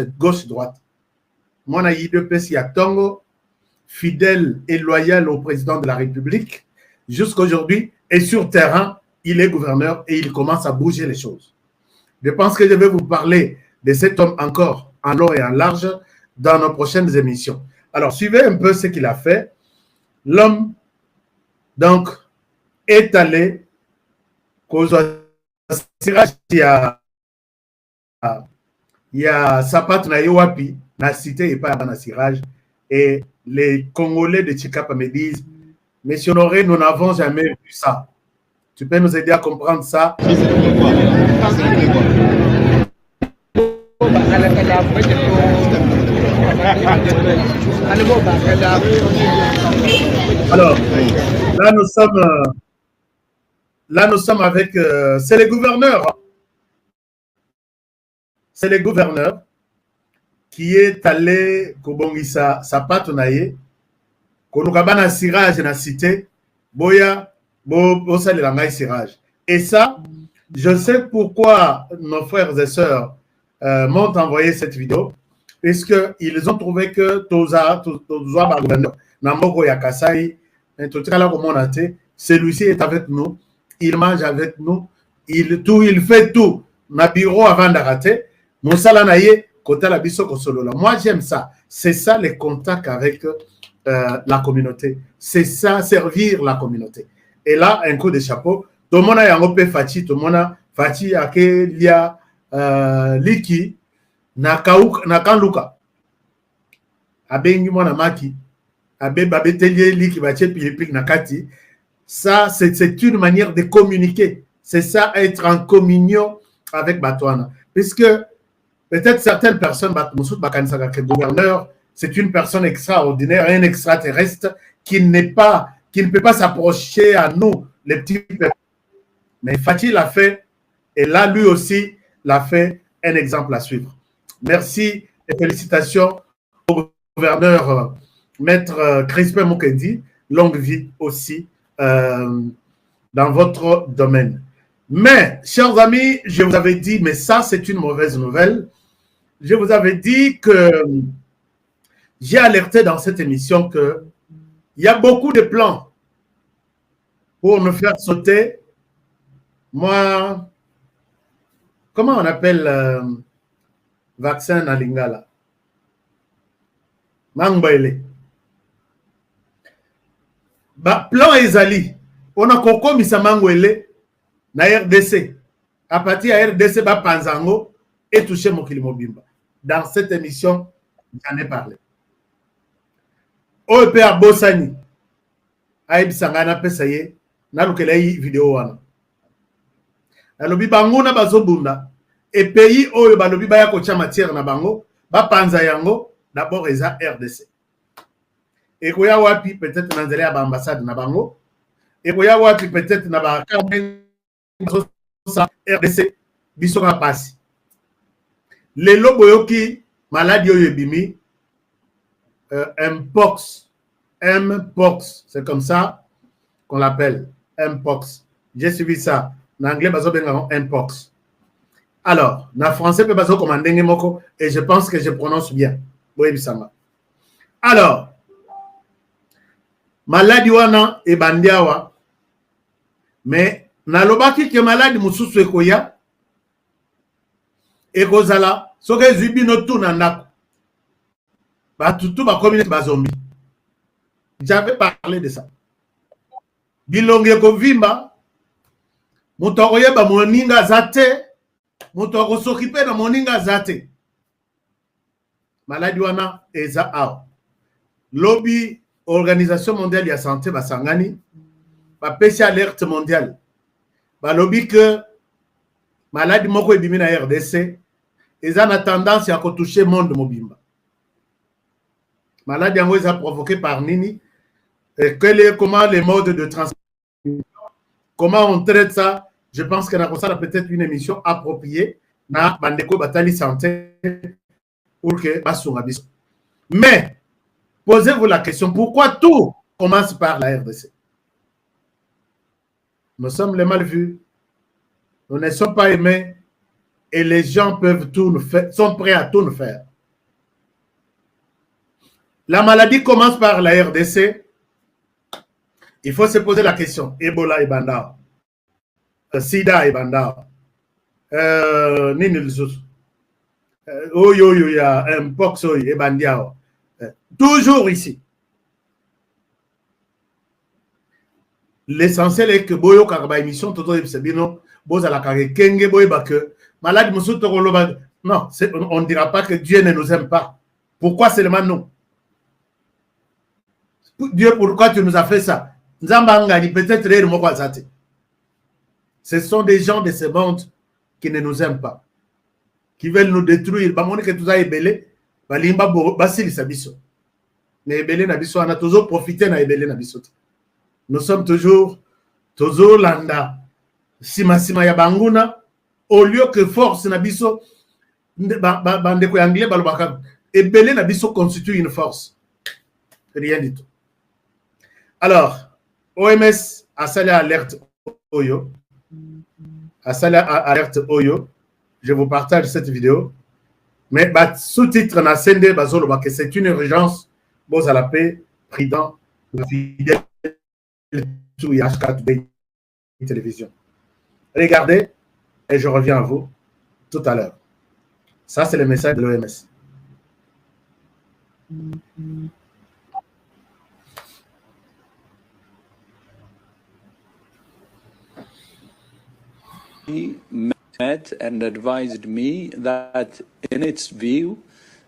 gauche-droite. Moi, on a IDPS Yatongo, fidèle et loyal au président de la République, jusqu'aujourd'hui, et sur terrain, il est gouverneur et il commence à bouger les choses. Je pense que je vais vous parler de cet homme encore en long et en large dans nos prochaines émissions. Alors, suivez un peu ce qu'il a fait. L'homme, donc, est allé il y a Sapat na Yowapi, na cité et pas na Sirage. Et les Congolais de Chikapa me disent, Monsieur Honoré, nous n'avons jamais vu ça. Tu peux nous aider à comprendre ça? Alors, là nous sommes avec, c'est les gouverneurs. C'est le gouverneur qui est allé Kobongisa Sapato naye, Konukabana Sirage na cité, Boya, Bosalilanga Sirage. Et ça, je sais pourquoi nos frères et sœurs m'ont envoyé cette vidéo, puisqu'ils ont trouvé que Toza gouverneur, Namoko Yakasai, celui-ci est avec nous, il mange avec nous, il fait tout. Ma bureau avant d'arrêter. Moi, j'aime ça. C'est ça les contacts avec la communauté. C'est ça, servir la communauté. Et là, un coup de chapeau. Tout le monde a un Fachi, tout le monde a Fachi, Akelia, Liki, Nakanluka. Abengi mwana maki, Abetelie, Liki, Bache, Pilipik, Nakati. Ça, c'est une manière de communiquer. C'est ça, être en communion avec Batouana. Puisque peut-être certaines personnes, le gouverneur, c'est une personne extraordinaire, un extraterrestre qui ne peut pas s'approcher à nous, les petits peuples. Mais Fatih l'a fait, et là, lui aussi, l'a fait un exemple à suivre. Merci et félicitations au gouverneur, maître Crispin Mukendi, longue vie aussi dans votre domaine. Mais, chers amis, je vous avais dit, mais ça, c'est une mauvaise nouvelle. Je vous avais dit que j'ai alerté dans cette émission qu'il y a beaucoup de plans pour me faire sauter. Moi, comment on appelle vaccin à Lingala? Mangbaile. Plan Ezali. On a coco sa Mangbaile. Na RDC, à partir de RDC, Panzango et touché Mokili Mobimba. Dans cette émission, j'en ai parlé. OEP à Bossani, Aïb Sangana Pesaye, Nalukelei vidéo wana. Alobi bango na bazobunda, et pays oyo balobi baya kocha matière na bango, ba panza yango, d'abord eza RDC. Et koya wapi peut-être nanzele à ambassade na bango, et koya wapi peut-être na ba RDC bisoka pasi les loboyoki maladie oyebimi Mpox, c'est comme ça qu'on l'appelle, Mpox. J'ai suivi ça en anglais bazo benga Mpox. Alors na français pe bazo commander moko et je pense que je prononce bien. Boyebisanga. Alors maladie wana e bandiawa mais nalobaki ke maladi mususu ekoya ekozala soki ezwi bino tu na ndako batutu bakomi bazombi. J'avais parlé de ça. Bilongi ekovimba, moto akoyeba moninga aza te, moto akosokipe na moninga aza te. Maladi wana eza awa. Lobby Organisation mondiale ya santé basangani bapesi alerte mondiale. Balobi que maladie moko ebimi na RDC eza na tendance à toucher monde mobimba. Maladie yango eza provoquée par nini? Comment les modes de transmission, comment on traite ça? Je pense que na peut-être une émission appropriée na bandeko batali santé pour que basunga biso. Mais posez-vous la question, pourquoi tout commence par la RDC? Nous sommes les mal vus. Nous ne sommes pas aimés. et les gens peuvent tout nous faire, sont prêts à tout nous faire. La maladie commence par la RDC. Il faut se poser la question. Ebola et Bandao. Sida et Bandao. Nini lisusu. Oyo il y a un pox et Bandiao. Toujours ici. L'essentiel est que boyo kaba émission toto ebisebino boza la kage kenge boy ba que malade musu to koloba. Non, on ne dira pas que Dieu ne nous aime pas. Pourquoi seulement nous? Dieu, pourquoi tu nous as fait ça? Peut-être ce sont des gens de ce monde qui ne nous aiment pas, qui veulent nous détruire. On a toujours profité. Nous sommes toujours landa. Sima ya banguna, au lieu que force nabiso, bandeko anglais balobaka, ebele nabiso constitue une force. Rien du tout. Alors, OMS a salé alerte Oyo. Je vous partage cette vidéo. Mais sous-titre na sende bazolo que c'est une urgence. Boz à la paix, prudent, fidèle, tout HK télévision. Regardez et je reviens à vous tout à l'heure. Ça, c'est le message de l'OMS. He met and advised me that, in its view,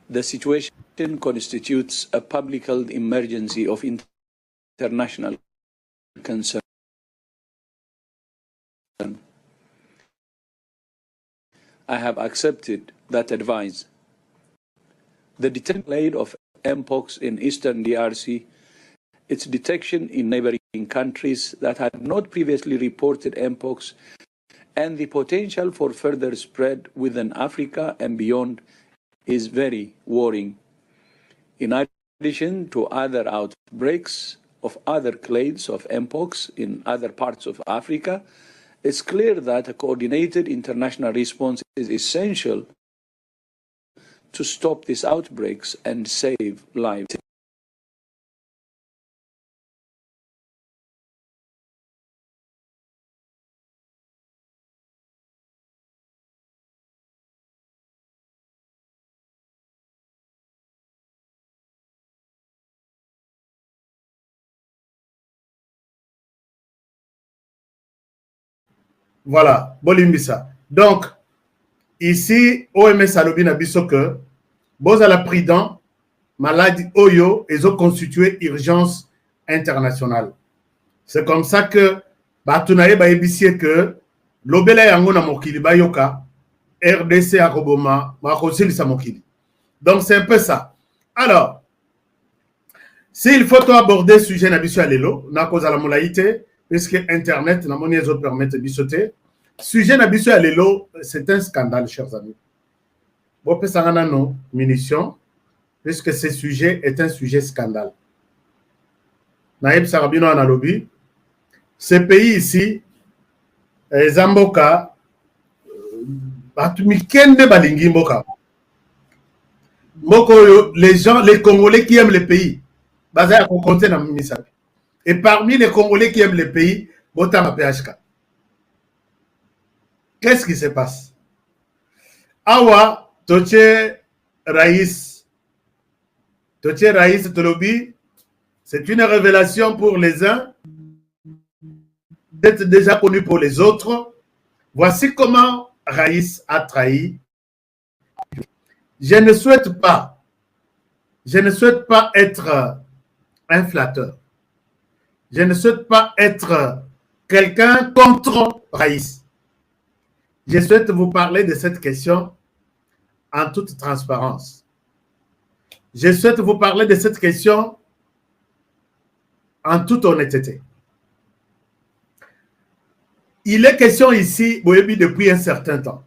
the situation constitutes a public health emergency of international concern. I have accepted that advice. The detection of Mpox in Eastern DRC, its detection in neighboring countries that had not previously reported Mpox, and the potential for further spread within Africa and beyond is very worrying. In addition to other outbreaks of other clades of Mpox in other parts of Africa, it's clear that a coordinated international response is essential to stop these outbreaks and save lives. Voilà, Bolimbisa. Donc, ici, OMS a lobby nabiso que, boza la prudent, maladie Oyo, ils ont constitué urgence internationale. C'est comme ça que, batunaye ba ebisie que, lobela yango na mokili ba yoka, RDC à Roboma, Makosil sa mokili. Donc, c'est un peu ça. Alors, s'il faut aborder ce sujet nabiso à l'élo, na cause à la molaïté, puisque Internet, na moni les autres permettent de bisoter. Sujet nabiso à l'élo, c'est un scandale, chers amis. Bon, peut s'en nos munitions, puisque ce sujet est un sujet scandale. Naïb Sarabino Analobi, ce pays ici, Zamboka, Batumikende Balingi Mboka. Les gens, les Congolais qui aiment le pays, basé à compter dans Mimisabi. Et parmi les Congolais qui aiment le pays, Botama PHK. Qu'est-ce qui se passe? Awa, Toche Raïs, Tolobi, c'est une révélation pour les uns, d'être déjà connu pour les autres. Voici comment Raïs a trahi. Je ne souhaite pas être un flatteur. Je ne souhaite pas être quelqu'un contre Raïs. Je souhaite vous parler de cette question en toute transparence. Je souhaite vous parler de cette question en toute honnêteté. Il est question ici, Boyebi, depuis un certain temps.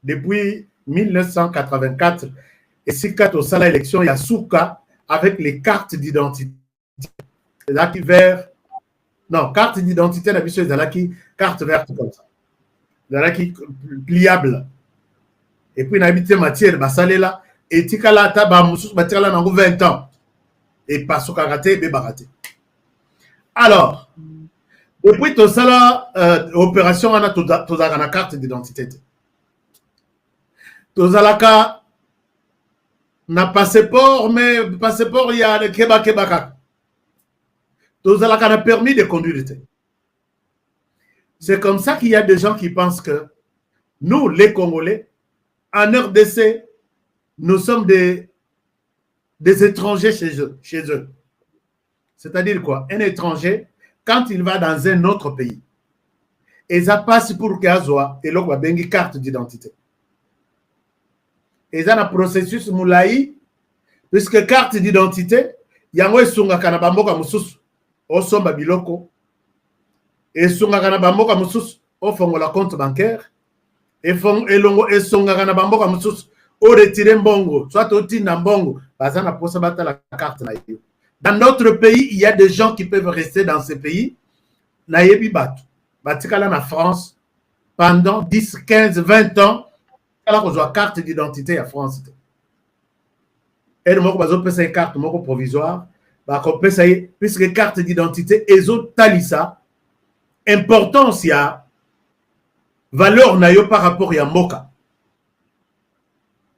Depuis 1984, et si quand on a l'élection, il y a Souka avec les cartes d'identité. Là qui vert, non, carte d'identité, la mission est là qui carte verte comme ça. ezalaki pliable. Et puis, n'habité matière, basalela, et tikala taba musus, batikala nango 20 ans. Et pas sous karaté, be baraté. Alors, depuis tout ça, là, opération, on a tout la carte d'identité. Tout ça, na passeport, mais passeport, il y a le keba. Tout ça, a permis de conduire. C'est comme ça qu'il y a des gens qui pensent que nous, les Congolais, en RDC, nous sommes des étrangers chez eux. C'est-à-dire quoi? Un étranger, quand il va dans un autre pays, et ça passe pour qu'il ait une carte d'identité. Et ça, un processus moulaï, puisque carte d'identité, il y a un sunga kanabamboka mususu, au somba biloko, et sunga kanabamboka mususu, au fongo la compte bancaire, et sunga kanabamboka mususu, au retirer mbongo, soit au tina mbongo, bazana posa bata la carte na yo. Dans notre pays, il y a des gens qui peuvent rester dans ce pays, na yebi batu, batikala na France, pendant 10, 15, 20 ans, alors qu'on a carte d'identité à France. Et nous avons une carte provisoire, puisque carte d'identité, et autres talisa, importance, il y a valeur par rapport à Mboka.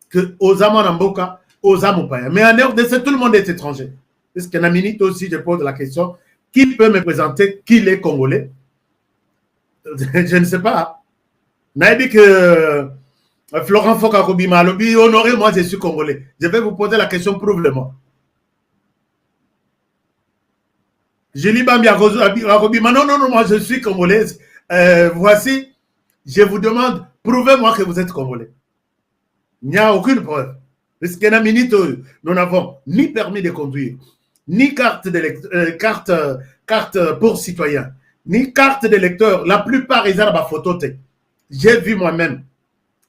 Que aux amants en Mboka, aux amants pas. Mais en RDC, tout le monde est étranger. Parce que minute aussi, je pose la question, qui peut me présenter qui est Congolais? Je ne sais pas. N'a dit que Florent Foka-Kobima, honoré, moi je suis Congolais. Je vais vous poser la question, prouve-le-moi. Julie Bambi Kobima, non, moi je suis Congolaise. Voici, je vous demande, prouvez-moi que vous êtes Congolais. Il n'y a aucune preuve. Parce que dans minute, nous n'avons ni permis de conduire, ni carte pour citoyen, ni carte d'électeur. La plupart, ils ont des photos. J'ai vu moi-même.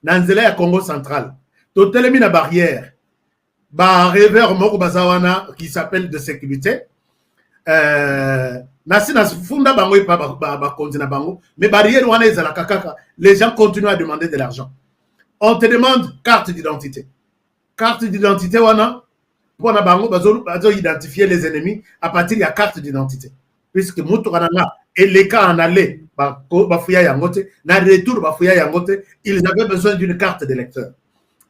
Dans le Congo central, tout est mis la barrière. Bah, rêveur moko bazawana qui s'appelle de sécurité. Funda bango ba kontina bango, mais barrière wana ezala kakaka. Les gens continuent à demander de l'argent. On te demande carte d'identité. Carte d'identité wana pour na bango bazo identifier les ennemis à partir de la carte d'identité. Puisque mutu kananga et les cas en aller, na retour, ils avaient besoin d'une carte d'électeur.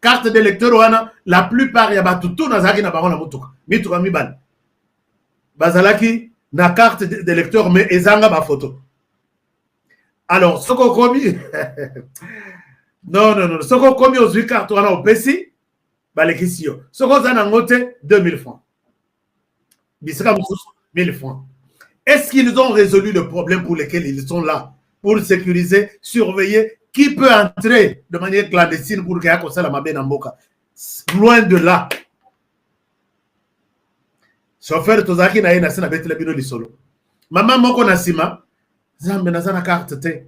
Carte d'électeur, la plupart, il y a tout na zaki na baron na mutuka. Mituka mibal. Bazalaki, na carte d'électeur, mais ezanga ba photo. Alors, soko komi, non, soko komi aux 8 cartes, on a au PC, balekisio. Soko zana ngote, 2000 francs. Bisaka 1000 francs. Est-ce qu'ils ont résolu le problème pour lequel ils sont là? Pour sécuriser, surveiller qui peut entrer de manière clandestine pour qu'il y ait la mabe Namboka? Loin de là. Chauffeur Tozaki na yena sina betele bino lisolo. Maman moko na sima, zambe na zana carte te.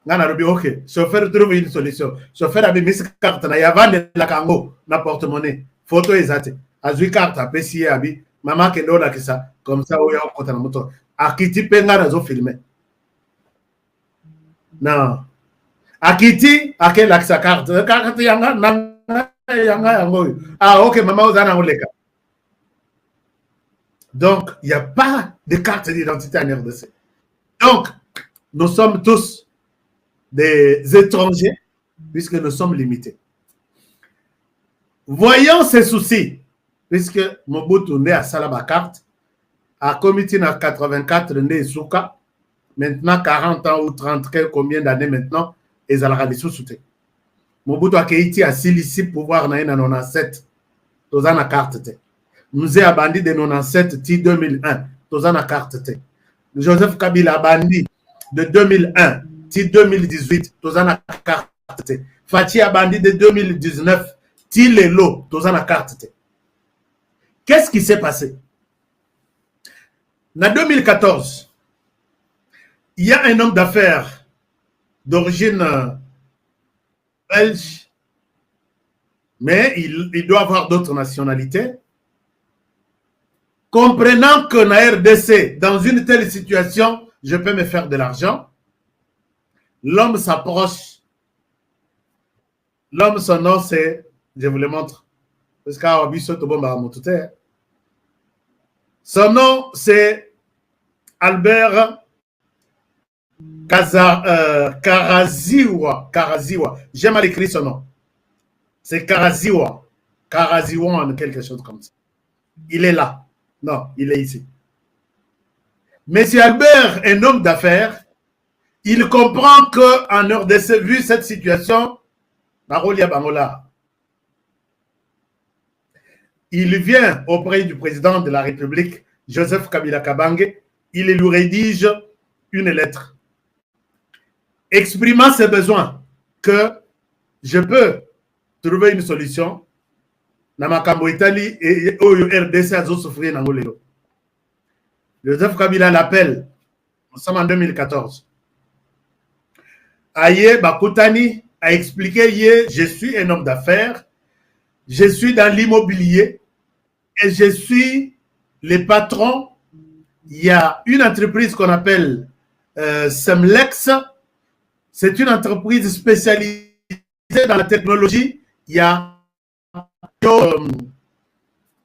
Ngana robi ok. Chauffeur trouve une solution. Chauffeur a mis carte na yavande la kango na porte-monnaie. Photo ezate. Azui carte a pesi abi. Maman kendo la kisa comme ça oya kota na moto. Akiti penga na zo filmer. Non. Akiti akela kisa carte. Carte yanga yango. Ah ok maman ozana oleka. Donc il n'y a pas de carte d'identité en RDC. Donc nous sommes tous des étrangers puisque nous sommes limités. Voyons ces soucis puisque Mobutu né à Salaba carte a comité en 84 né Souka, maintenant 40 ans ou 30, combien d'années maintenant, et Zalaka de sous-souté. Mobutu a été à Silici pouvoir na 97, tozan na carte te. Nous a bandi de 97 ti 2001, tozan na carte te. Joseph Kabila bandi de 2001 ti 2018, tozan na carte te. Fachi a bandi de 2019 ti lelo, tozan na carte te. Qu'est-ce qui s'est passé? En 2014, il y a un homme d'affaires d'origine belge, mais il doit avoir d'autres nationalités. Comprenant que na RDC, dans une telle situation, je peux me faire de l'argent, L'homme s'approche. L'homme, son nom, c'est, je vous le montre, parce que son nom, c'est Albert Karaziwa. J'ai mal écrit son nom. C'est Karaziwa. Karaziwan, quelque chose comme ça. Il est là. Non, il est ici. Monsieur Albert, un homme d'affaires, il comprend qu'en RDC, vu cette situation, il vient auprès du président de la République, Joseph Kabila Kabange, il lui rédige une lettre exprimant ses besoins, que je peux trouver une solution dans ma Cambo Italie et au RDC à souffrir dans le Joseph Kabila l'appelle, nous sommes en 2014. Aye Bakotani a expliqué, je suis un homme d'affaires, je suis dans l'immobilier et je suis le patron. Il y a une entreprise qu'on appelle Semlex. C'est une entreprise spécialisée dans la technologie. Il y a,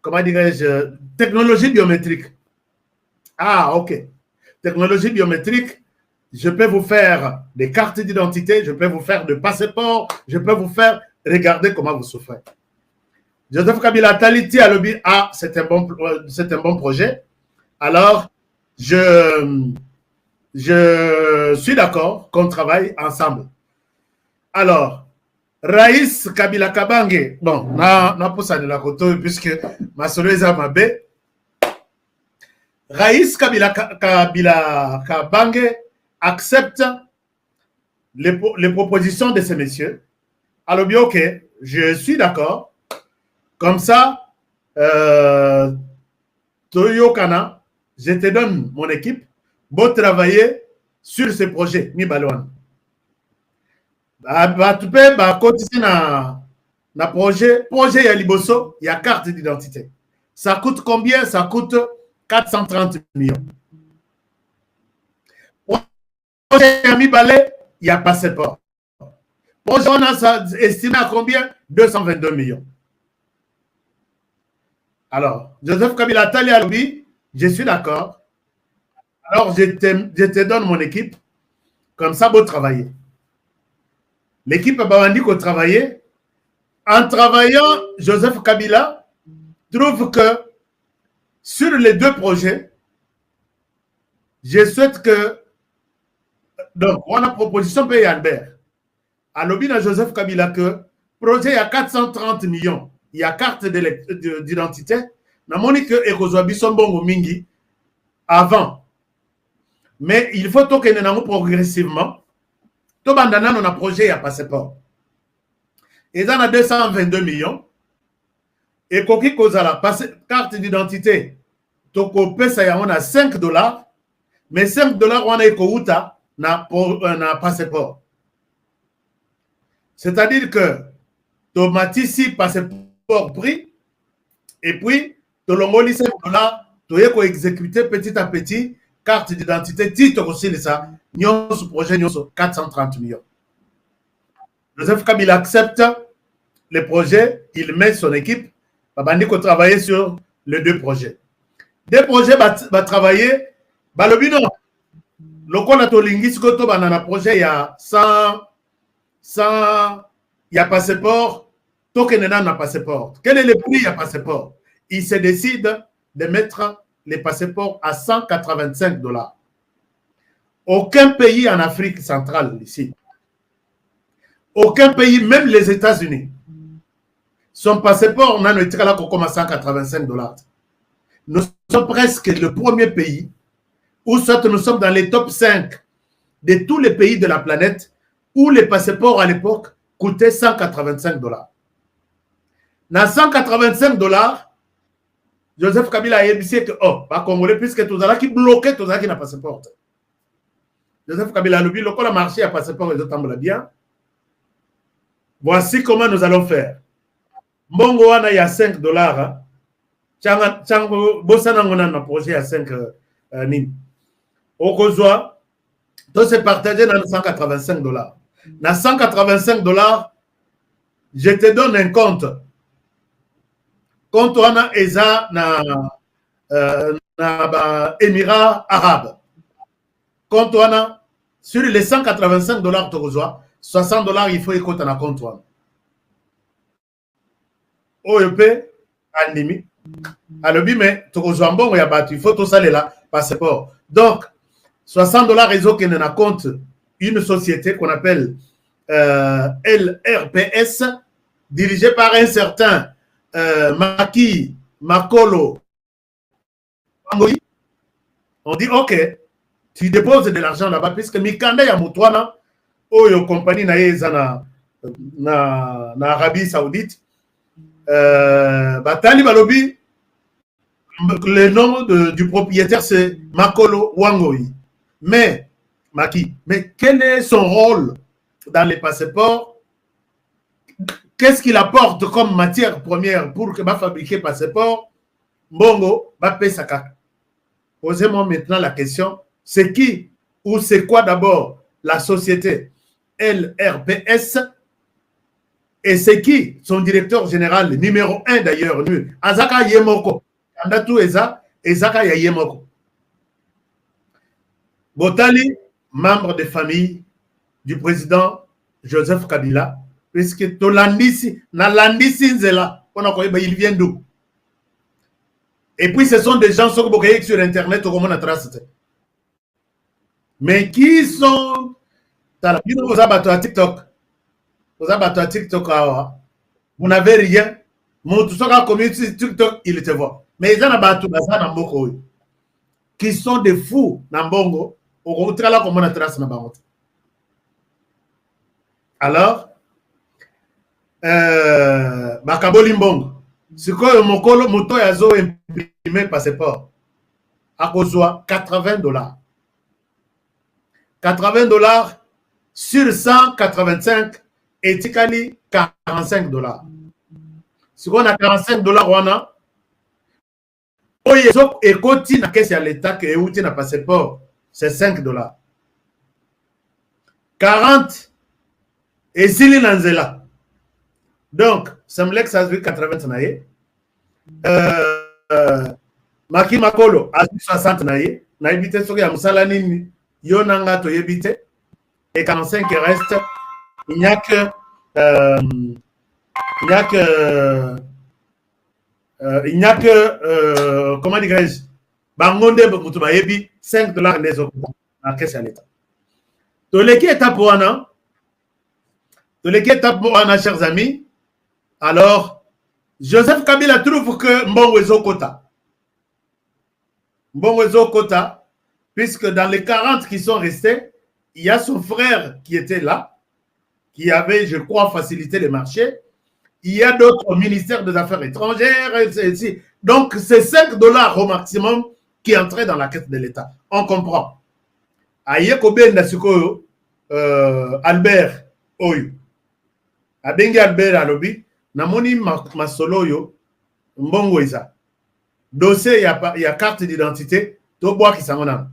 comment dirais-je, technologie biométrique. Ah, ok. Technologie biométrique, je peux vous faire des cartes d'identité, je peux vous faire des passeports, je peux vous faire, regardez comment vous souffrez. Joseph Kabila Taliti a lobby, ah, c'est un bon projet. Alors, je suis d'accord qu'on travaille ensemble. Alors, Raïs Kabila Kabange, bon, na poussa de la côte, puisque ma soleil ma baie. Raïs Kabila Kabange accepte les propositions de ces messieurs. Alors, bien, ok, je suis d'accord. Comme ça, Toyo Kana, je te donne mon équipe pour travailler sur ce projet. Mi Balouane. Tu peux cotiser na projet ya Liboso, il y a carte d'identité. Ça coûte combien? Ça coûte 430 millions. Projet ya Mi Balé, il y a passeport. Projet on a estimé à combien? 222 millions. Alors, Joseph Kabila Tali a lobby, je suis d'accord. Alors, je te donne mon équipe, comme ça, vous travaillez. L'équipe a Bawandi qu'on travaillait. En travaillant, Joseph Kabila trouve que sur les deux projets, je souhaite que, donc, on a proposition paye Albert. À lobby de Joseph Kabila que projet, il y a 430 millions. Il y a carte d'identité. Na moni que Ekozwabi son bongo mingi avant. Mais il faut que nous progressivement. Tout bandana on a projet à passeport. Et dans a 222 millions. Et koki kozala carte d'identité. Toko pesa ya on a $5. Mais $5 on a ekouta na passeport. C'est-à-dire que tomatisi passeport pris. Et puis, tolongoli $5, tu es exécuté petit à petit, carte d'identité, titre aussi, ça, nous, ce projet, nous, 430 millions. Joseph Kabila accepte le projet, il met son équipe, Babandi qu'on travaille sur les deux projets. Deux projets va travailler, le bino, le qu'on tolingi, ce que tu as dans le projet, il y a 100, il y a passeport, token n'a passeport. Quel est le prix à passeport? Il se décide de mettre les passeports à $185. Aucun pays en Afrique centrale ici, aucun pays, même les États-Unis, son passeport, on a noté là qu'on commence à $185. Nous sommes presque le premier pays où nous sommes dans les top 5 de tous les pays de la planète où les passeports à l'époque coûtaient $185. Dans $185, Joseph Kabila a dit que, oh, pas congolais, puisque tout ça qui bloqué, tout ça qui n'a pas passeport. Joseph Kabila a dit, le col a marché à passeport et d'autres bien. Voici comment nous allons faire. Mongo wana il y a $5. Chango, bossana ngona na projet à 5 nin. Okozwa, Donc, c'est partagé dans 185 $. Dans 185 $, je te donne un compte. Compte on a ESA na Émirats Arabes. Compte on a sur les 185 $, tu reçois 60 $, il faut écouter un compte. OEP, Andimi. Alors, mais tu reçois un bon, il faut tout ça là, passeport. Donc, 60 $ réseau qui n'a compte une société qu'on appelle LRPS, dirigée par un certain Maki Makolo. On dit, ok, tu déposes de l'argent là-bas, puisque Mikanda Yamutwana, Oyo compagnie na Arabie Saoudite, Batali Balobi, le nom du propriétaire c'est Makolo Wangoi. Mais, Maki, mais quel est son rôle dans les passeports? Qu'est-ce qu'il apporte comme matière première pour que va fabriquer passeport? Bongo, va payer sa carte. Posez-moi maintenant la question, c'est qui ou c'est quoi d'abord la société LRPS et c'est qui son directeur général numéro 1 d'ailleurs, Azaka Yemoko. Andatu Ezaka Yemoko. Botali, membre de famille du président Joseph Kabila, puisque Tolandisi, Nalandisi Nzela, il vient d'où? Et puis ce sont des gens sur Internet, au moment trace. Mais qui sont vous avez à TikTok? Vous avez à TikTok, vous n'avez rien. Mon tout ça comme TikTok, il te voit. Mais ils ont qui sont des fous dans Bongo. Alors, Bakaboli Mbongo, c'est quoi Mokolo Moto Yazo imprimé passeport à cause 80 $. 80 $ sur 185 et Tikali 45 $. Si on a 45 $, on a et côté na caisse à l'État que outil na passeport, c'est 5 $. 40 et Zili Nanzela. Donc, Samlek ça se fait 80 naïe. Maki Makolo a 60 naïe. Naïbité sur ya Moussalanini, Yonanga to yebite. Et 45 qui reste, il n'y a que comment dirais-je, Bangonde Bokutuba Yebi, 5 $ les autres en caisse à l'État. Tous les qui étapent pour un an, chers amis, alors, Joseph Kabila trouve que Mbongo Kota, puisque dans les 40 qui sont restés, il y a son frère qui était là, qui avait, je crois, facilité les marchés. Il y a d'autres ministères des Affaires étrangères, etc. Donc, c'est 5 $ au maximum qui entraient dans la caisse de l'État. On comprend. Ayekobe Ndasuko, Albert Oyo. Abengi Albert Alobi, Namoni Masoloyo, Mbongo Isa. Dossier, il y a carte d'identité, Toboa qui s'en a.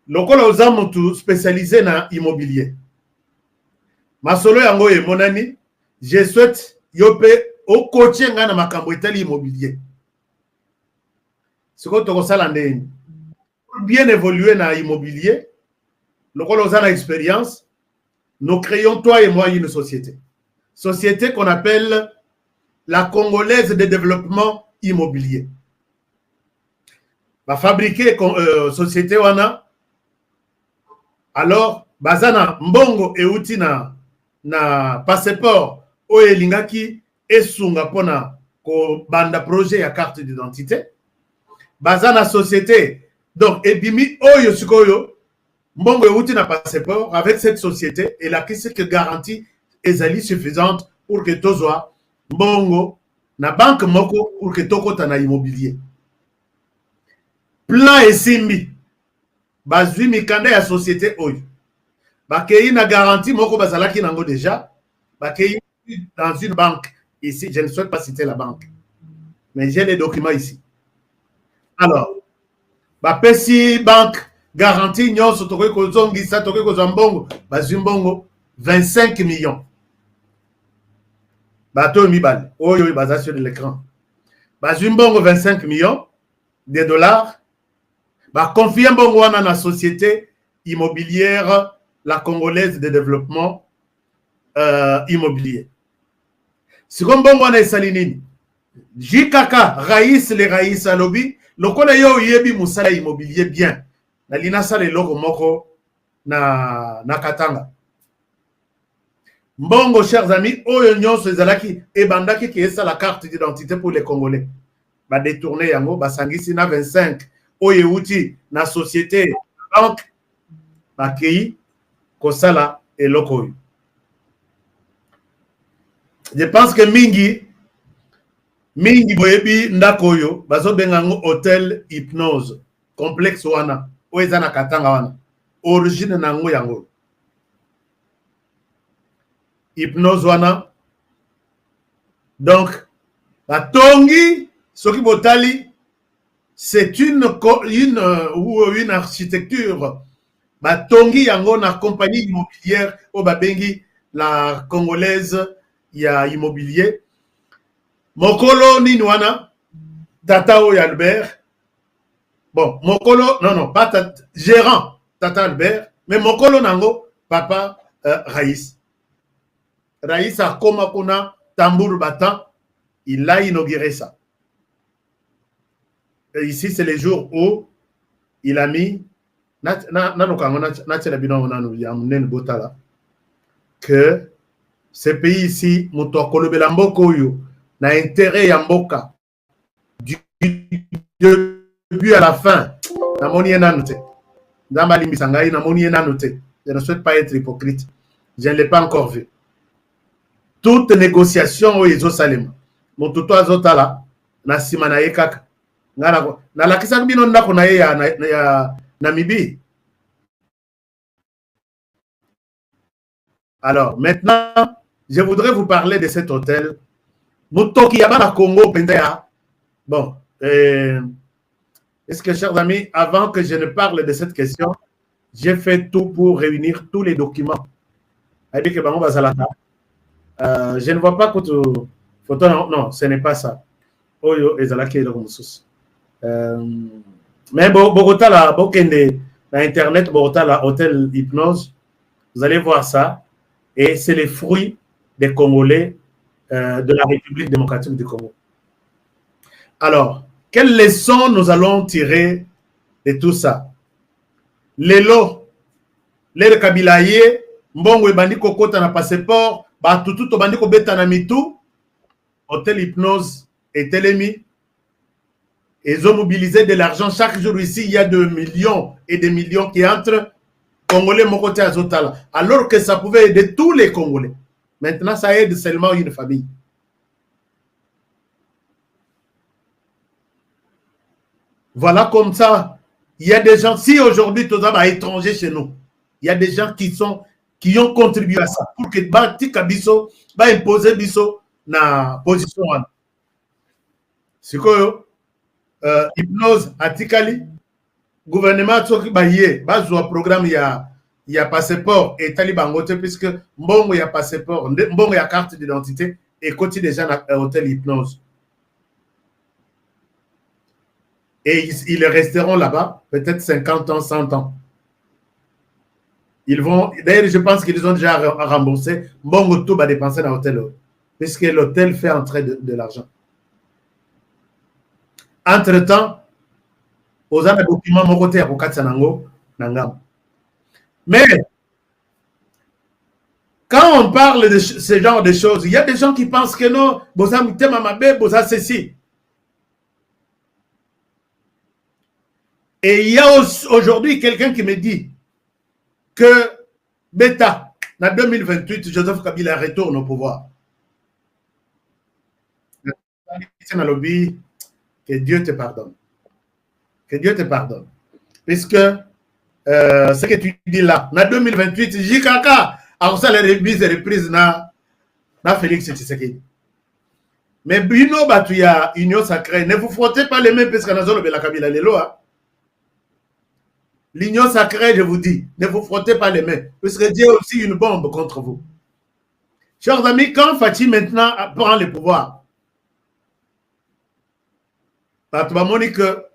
Lokola Ozamutu spécialisé dans l'immobilier. Masolo yango et monani, je souhaite yope au coaching na makambo itali immobilier. Ce que tu as bien évoluer dans l'immobilier, lokola ozana expérience, nous créons toi et moi une société. Société qu'on appelle la Congolaise de développement immobilier. Va fabriquer société wana. Alors, bazana mbongo e uti na passeport o elingaki esunga pona ko banda projet ya carte d'identité. Bazana société. Donc, ebimi oyo sikoyo mbongo e uti na passeport avec cette société et la kisi que garantie ezali suffisante pour que tozwa mbongo na banque moko pour que tokota na immobilier. Plan esimbi. Bazui mikanda ya société oyo. Bakei na garantie moko bazalaki nango déjà. Bakei dans une banque ici, je ne souhaite pas citer la banque. Mais j'ai les documents ici. Alors, bapesi banque garantie nyonso tokoki kozongisa tokoki kozwa mbongo bazwi mbongo 25 millions bato oyo mibale oyo baza sur l'écran bazwi mbongo 25 millions de dollars baconfie mbongo wana na société immobilière la congolaise de développement immobilier siko mbongo wana esali nini jikaka rais le rais alobi lokola yo yebi musala immobilier bien na linasala eloko moko na Katanga mbongo chers amis oyo nyonso ezalaki ebandaki ki esa la carte d'identité pour les Congolais ba détourner yango basangisi na 25 oyo uti na société banque bakei kosala eloko oyo. Je pense que mingi boyebi ndako oyo bazobenga ngo hôtel hypnose complexe wana oyo eza na Katanga wana origine nango yango hypnose wana donc batongi soki botali c'est une architecture batongi yango na compagnie immobilière o babengi la congolaise ya immobilier mokolo nini wana tata oyo Albert bon mokolo non pas gérant tata Albert mais mokolo nango papa Raïs a koma kuna tambour battant il a inauguré ça. Et ici c'est les jours où il a mis que ce pays ici mutokolobela mboko yo na intérêt ya mboka du début à la fin na moni enanote ndamba limbisa ngai na moni enanote. Je ne souhaite pas être hypocrite, je ne l'ai pas encore vu. Toute négociation au Yerusalem motuto azotala na sima na yekaka ngana na lakisa bino ndako na ye ya Namibie. Alors maintenant je voudrais vous parler de cet hôtel Mutoki Yabana Congo Pendea. Bon, est-ce que chers amis, avant que je ne parle de cette question, j'ai fait tout pour réunir tous les documents. Je ne vois pas que photo, non, ce n'est pas ça. Mais Bogota, là, Bokende, Internet, Bogota, là, hôtel hypnose, vous allez voir ça. Et c'est les fruits des Congolais de la République démocratique du Congo. Alors, quelles leçons nous allons tirer de tout ça? Lelo, le Kabilaye, mbongo ebandi kokota na passeport, batutu to bandi ko beta na mitu, hôtel hypnose et télémi. Ils ont mobilisé de l'argent chaque jour ici, il y a des millions et des millions qui entrent Congolais mon côté azotala, alors que ça pouvait aider tous les Congolais. Maintenant, ça aide seulement une famille. Voilà comme ça. Il y a des gens, si aujourd'hui, tous les étrangers chez nous, il y a des gens qui ont contribué à ça pour que Batika Bisso va imposer Bisso na position. C'est quoi? Hypnose Atikali, gouvernement Tsoki Baye, bazwa programme il y a passeport et talibangote puisque mbongo ya passeport, mbongo ya carte d'identité et côté déjà dans hôtel hypnose. Et ils resteront là-bas peut-être 50 ans, 100 ans. Ils vont, d'ailleurs je pense qu'ils ont déjà remboursé mbongo tout va dépenser dans l'hôtel puisque l'hôtel fait entrer de l'argent. Entre-temps, aux autres documents mon côté à Kokatsanango Nangam. Mais quand on parle de ce genre de choses, il y a des gens qui pensent que non, Bosa Mitema Mabe, Bosa ceci. Et il y a aujourd'hui quelqu'un qui me dit que Beta, en 2028, Joseph Kabila retourne au pouvoir. Que Dieu te pardonne. Que Dieu te pardonne. Puisque ce que tu dis là, en 2028, Jikaka a aussi les reprises na Félix Tshisekedi. Mais Bino Batuya, Union Sacrée, ne vous frottez pas les mains parce que nous avons la Kabila Lelo. L'union sacrée, je vous dis, ne vous frottez pas les mains, puisque Dieu a aussi une bombe contre vous. Chers amis, quand Fachi maintenant prend le pouvoir, tu vas montrer que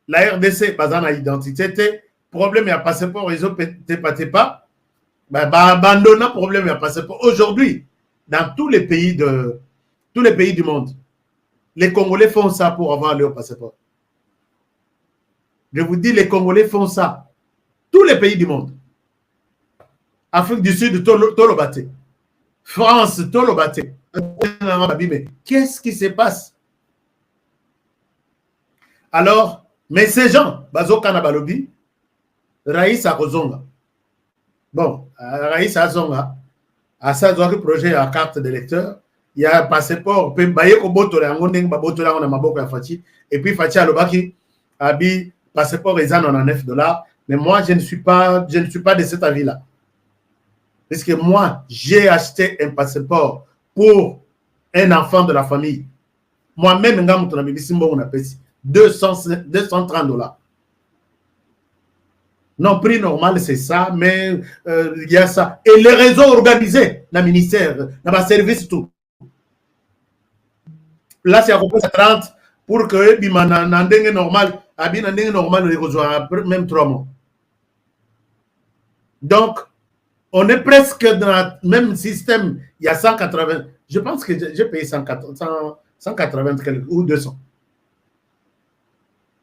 la RDC, pas dans l'identité, problème à passeport, ils ont pas, abandonner problème à passeport. Aujourd'hui, dans tous les pays du monde, les Congolais font ça pour avoir leur passeport. Je vous dis, les Congolais font ça. Tous les pays du monde. Afrique du Sud, Tolobate. France, Tolobate. Mais qu'est-ce qui se passe? Alors, mais ces gens, Bazoka Nabalobi, Raïs Kozonga. Bon, Raïs Azonga, à ça, il projet à carte d'électeur. Il y a un passeport, et puis Fachi Alobaki, Abi, passeport est en $9. Mais moi, je ne suis pas de cet avis-là. Parce que moi, j'ai acheté un passeport pour un enfant de la famille. Moi-même, $230. Non, prix normal, c'est ça, mais il y a ça. Et les réseaux organisés, dans le ministère, dans le service, tout. Là, c'est à peu près 30 pour que les normal, même 3 mois. Donc, on est presque dans le même système. Il y a 180. Je pense que j'ai payé 180 ou 200.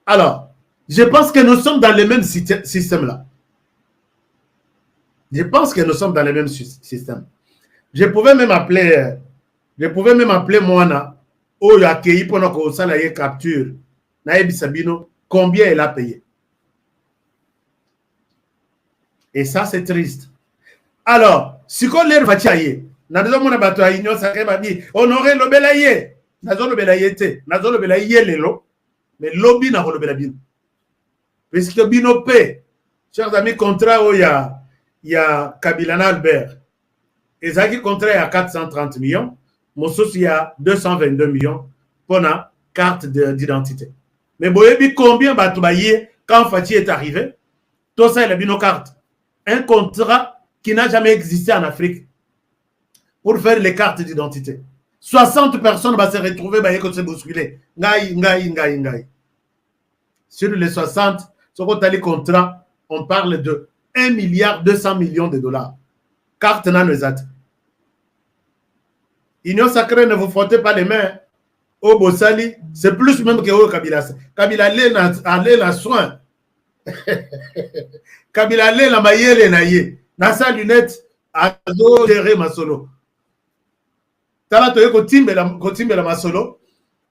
Alors, je pense que nous sommes dans le même système-là. Je pense que nous sommes dans le même système. Je pouvais même appeler Moana, où il a accueilli pendant qu'on s'allait capture. Naïbi Sabino, combien elle a payé? Et ça, c'est triste. Alors, si on l'air va tiailler, nazo mona bato a union sacrée va dire honorer l'obélaye, nazo l'obélaye te, nazo l'obélaye lelo, mais lobby na l'obéla bin. Parce que bino paie, chers amis, contrat où il y a Kabilana Albert, et ça qui contrat à 430 millions, mon il y a 222 millions pour la carte d'identité. Mais boyebi combien bato baye quand Fachi est arrivé, tout ça il a bino carte. Un contrat qui n'a jamais existé en Afrique pour faire les cartes d'identité. 60 personnes vont se retrouver pour se bousculer. Ngai. Sur les 60, sur le contrat, on parle de 1 milliard 200 millions de dollars. Carte non-exat. Union sacrée, ne vous frottez pas les mains. Au Bossali, c'est plus même que au Kabila. Kabila allait la soin. Kabila allait la maillère naïe. Dans sa lunette, à gérer ma solo. Tala toye kotimbe la ma solo.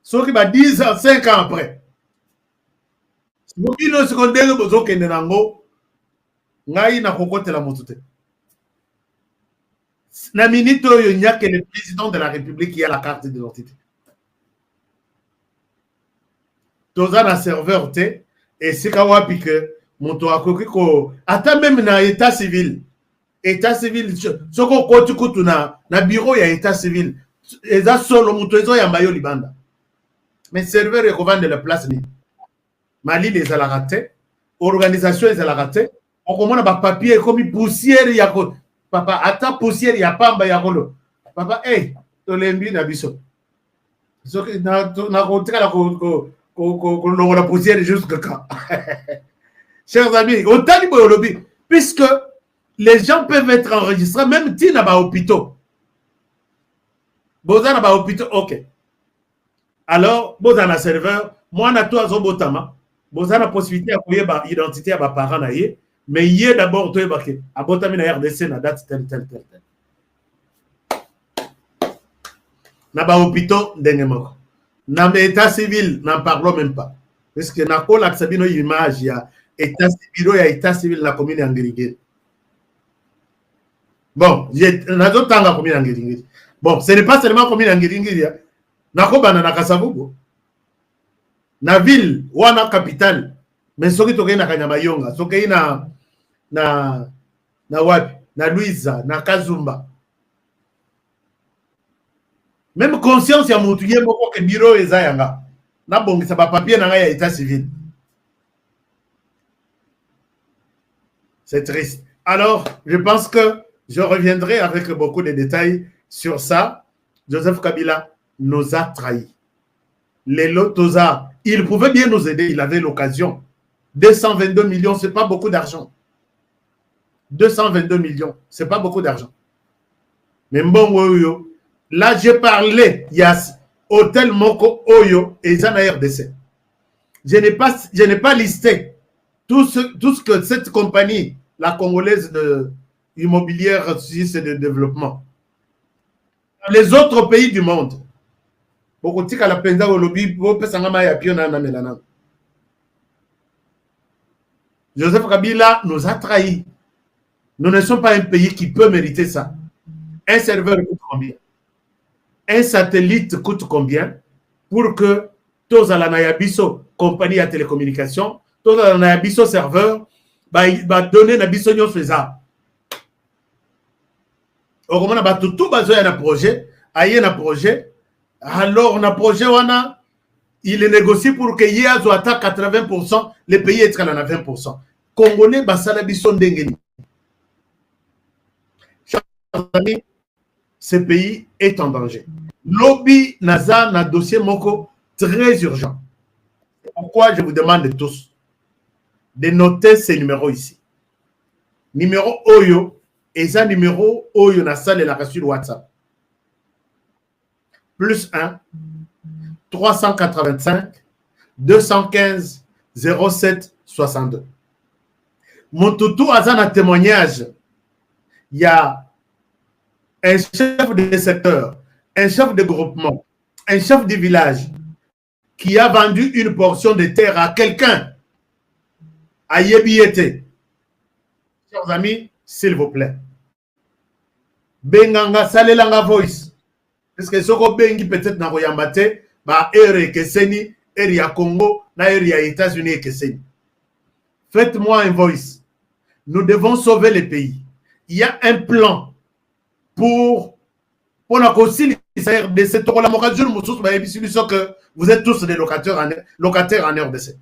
Ce qui va 10 ans, 5 ans après. Si vous dites que vous avez besoin de nango, ngai na kokote la motute. Na minute il n'y a que le président de la République qui a la carte d'identité. Toza na serveur te, et c'est kawapi que moto akoki ko, ata même na état civil. État civil, ce qu'on compte na bureau, il y a état civil. Et ça, solo, mutuezo ya mayo libanda. Mais serveur, il y a la place. Mali, les a la raté. Organisation, les a la raté. On commande un papier comme poussière, il y a papa, attends, poussière, il y a pamba, il y a rolo. Papa, hey, tu l'aimes na biso. Na rentré la poussière jusqu'à quand? Chers amis, autant de lobby, puisque les gens peuvent être enregistrés, même si n'a pas hôpitaux. Boza n'a pas hôpitaux, ok. Alors, Boza n'a serveur, moi n'a toi zobotama, Boza n'a possibilité à couiller par identité à ma parent naïe, mais hier d'abord, tu es marqué. À Botami na RDC, na date tel. N'a pas hôpitaux, dengemoko. N'a pas état civil, n'en parlons même pas. Parce que n'a pas l'accès à image, il y a état civil, la commune angérigée. Bon, bon, ce n'est pas seulement comme une Ngiringiri. Nakobana na Kasavubu. Na ville, wana capitale. Mais soki toke na Kanyamayonga, soki na wapi, na Luiza, na Kazumba. Même conscience ya mutu ye moko ke bureau eza yanga. Na bongisa ba papier na ya état civil. C'est triste. Alors, je pense que je reviendrai avec beaucoup de détails sur ça. Joseph Kabila nous a trahis. Les Lotosa, il pouvait bien nous aider, il avait l'occasion. 222 millions, ce n'est pas beaucoup d'argent. 222 millions, ce n'est pas beaucoup d'argent. Mais bon, là, j'ai parlé, il y a Hôtel Moko Oyo et Zana RDC. Je n'ai pas listé tout ce que cette compagnie, la congolaise de immobilière et de développement, les autres pays du monde, Joseph Kabila nous a trahis. Nous ne sommes pas un pays qui peut mériter ça. Un serveur coûte combien? Un satellite coûte combien pour que tous à la Nayabiso, compagnie à télécommunication, tous à la Nayabiso serveur, va donner la biso nyo faisable. Au moment où tout besoin d'un projet, aïe un projet, alors on a projet wana, il est négocié pour que y ait 80%, les pays est à 20%. Congolais basala biso ndengeni. Chers amis, ce pays est en danger. Lobby Naza na dossier Moko très urgent. Pourquoi je vous demande tous de noter ces numéros ici. Numéro Oyo et ça numéro Oyo na salle la sur WhatsApp. Plus 1 385 215 07 62. Mon toutou a un témoignage. Il y a un chef de secteur, un chef de groupement, un chef de village qui a vendu une portion de terre à quelqu'un à Yebiete. Chers amis, s'il vous plaît. Benganga salelanga voice. Parce que ce qu'on bengi peut-être na Royambate, ba ere keseni, ere ya Congo, na ere ya États-Unis keseni. Faites-moi un voice. Nous devons sauver le pays. Il y a un plan pour la conciliation de cette que vous êtes tous des locataires en RDC.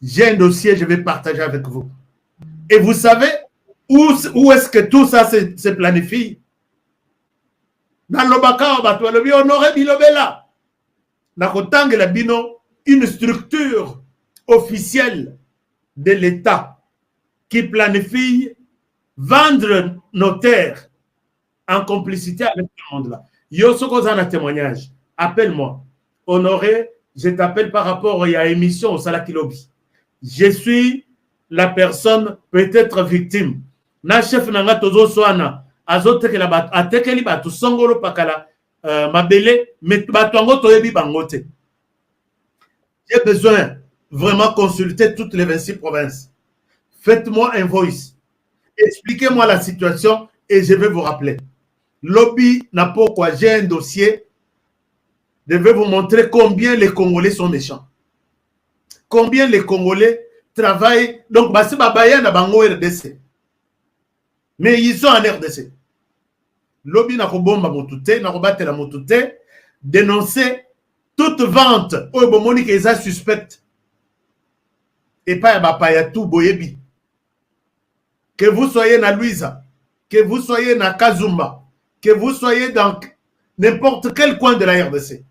J'ai un dossier, je vais partager avec vous. Et vous savez où est-ce que tout ça se planifie? Dans le Bakao, on aurait Bilobela. Dans la Bino, une structure officielle de l'État qui planifie vendre nos terres en complicité avec tout le monde là. Yo soko za na témoignage. Appelle-moi. Honoré, je t'appelle par rapport à l'émission au Salaki Lobby. Je suis la personne peut-être victime. Na chef nanga tozo soana azote ke la bat atekeli batu songolo pakala mabele mais batuango toyebi bangote. J'ai besoin vraiment consulter toutes les 26 provinces. Faites-moi un voice. Expliquez-moi la situation et je vais vous rappeler. Lobby n'a pas quoi. J'ai un dossier. Je vais vous montrer combien les Congolais sont méchants. Combien les Congolais travaillent. Donc, c'est Babaya na bango RDC. Mais ils sont en RDC. Lobby n'a pas bomba motute, n'a pas battu la motute, dénoncer toute vente au bomoni qui est suspecte. Et pas à Bapaya tout boyebi. Que vous soyez na Louisa, que vous soyez na Kazumba, que vous soyez dans n'importe quel coin de la RDC.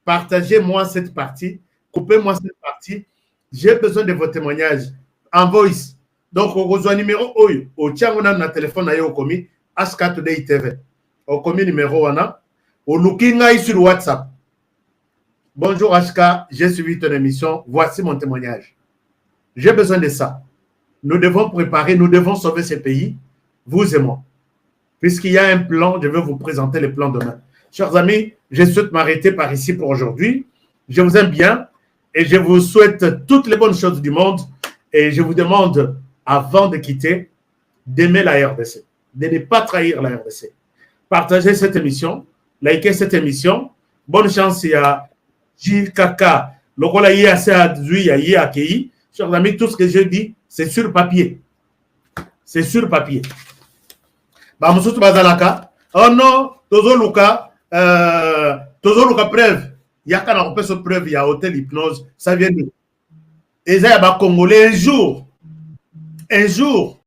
Partagez-moi cette partie, coupez-moi cette partie. J'ai besoin de vos témoignages en voice. Donc, au besoin numéro OYO, au tchang on a na téléphone au commis, Aska Today TV. Au commis numéro 1, au looking sur WhatsApp. Bonjour Aska, j'ai suivi ton émission. Voici mon témoignage. J'ai besoin de ça. Nous devons préparer, nous devons sauver ce pays, vous et moi. Puisqu'il y a un plan, je vais vous présenter le plan demain. Chers amis, je souhaite m'arrêter par ici pour aujourd'hui. Je vous aime bien et je vous souhaite toutes les bonnes choses du monde. Et je vous demande, avant de quitter, d'aimer la RDC, de ne pas trahir la RDC. Partagez cette émission, likez cette émission. Bonne chance à JKK. Le rôle est assez accueilli. Chers amis, tout ce que je dis, c'est sur papier. C'est sur papier. Bah, monsieur Bazalaka. Oh non, Tozo Luka preuve. Il y a qu'un preuve, il y a hôtel hypnose. Ça vient de. Et ça, il y a Congolais un jour. un jour,